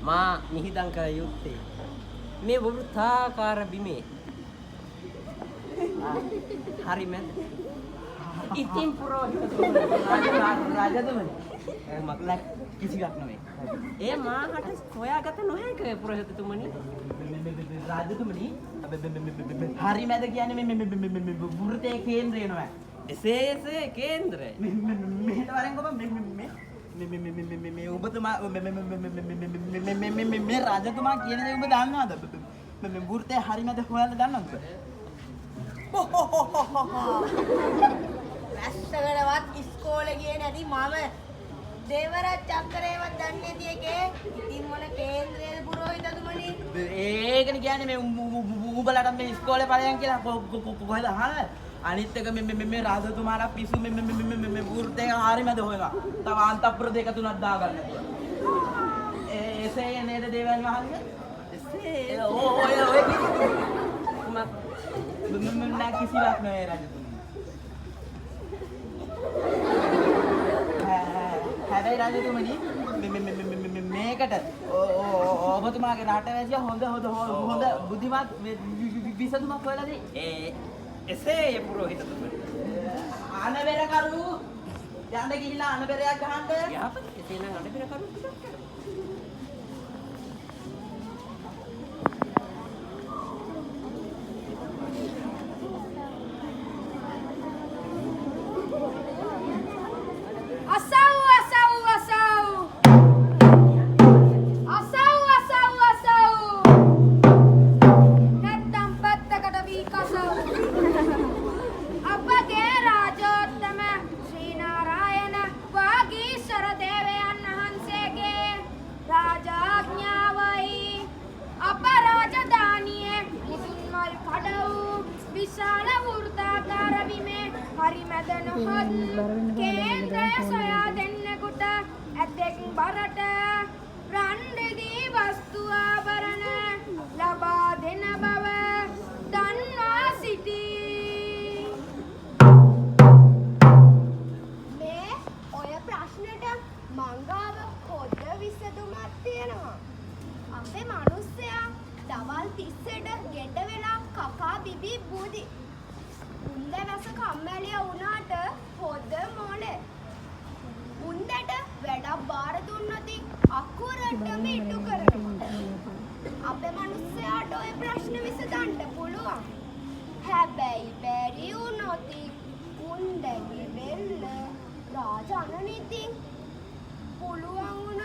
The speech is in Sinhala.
මා නිහිදන් කර යුත්තේ මේ වෘත්තාකාර බිමේ හරි මැද ඉතින් පුරෝහිතතුමනි රාජතුමනි මක්ලක් කිසිවක් නෙවෙයි ඒ මාහට හොයාගත නොහැක පුරෝහිතතුමනි රාජතුමනි හරි මැද කියන්නේ මේ වෘත්තයේ කේන්ද්‍රය නෙවෙයි එසේ කේන්ද්‍රය මෙහෙට වරෙන් ඔබ මේ ඔබතුමා මේ රාජතුමා කියන දේ ඔබ දන්නවද මේ වෘත්තයේ හරි මැද හොයන්න දන්නවද වැස්සකටවත් ඉස්කෝලේ ගියේ නැති මම දේවරාජ චක්‍රේවත් දන්නේ නැති එකේ ඉතින් මොන කේන්ද්‍රයේ පුරෝහිතතුමනි ඒකනේ කියන්නේ මේ උඹලට මේ ඉස්කෝලේ ඵලයන් කියලා කොහෙද අහන්නේ අනිත් එක මේ රාජතුමාලා පිස්සු මේ වෘත්තයේ හරි මැද හොයනවා තව අන්තපුර දෙක තුනක් දාගන්න එසේ නේද දේවයන් වහන්සේ එසේ ඔය මම කිසිවක් නෑ රාජතුමනි හැබැයි රාජතුමනි මේකට ඔබතුමාගේ රටවැසියා හොඳ බුද්ධිමත් විසඳුමක් හොයලා දී එසේ පුරෝහිතතුමනි අනබෙර කරු යන්න ගිහිල්ලා අනබෙරයක් ගහන්න යහපත් එසේනම් අනබෙර කරු කේන්ද්‍රය සොයා දෙන්නෙකුට ඇතෙක් බරට රන් රිදී වස්තු ආභරණ ලබා දෙන බව දන්වා සිටී. මේ ඔය ප්‍රශ්නෙට මංගාව පොඩ විසඳුමක් තියෙනවා. අපේ මිනිස්සයා දවල් 30ට ගෙට වෙලා කකා බිබි බුදි උන්දවස කම්මැලිය වුණාට හොද මොලේ උන්දට වැඩක් බාර දුන්නොත් අකුරටම ඉටු කරනවා. අපේ මිනිස්සයාට ඔය ප්‍රශ්න විසඳන්න පුළුවන්. හැබැයි බැරි වුණොත් උන්දගේ බෙල්ල රාජ අනනිතින් පුළුවන් වුණොත්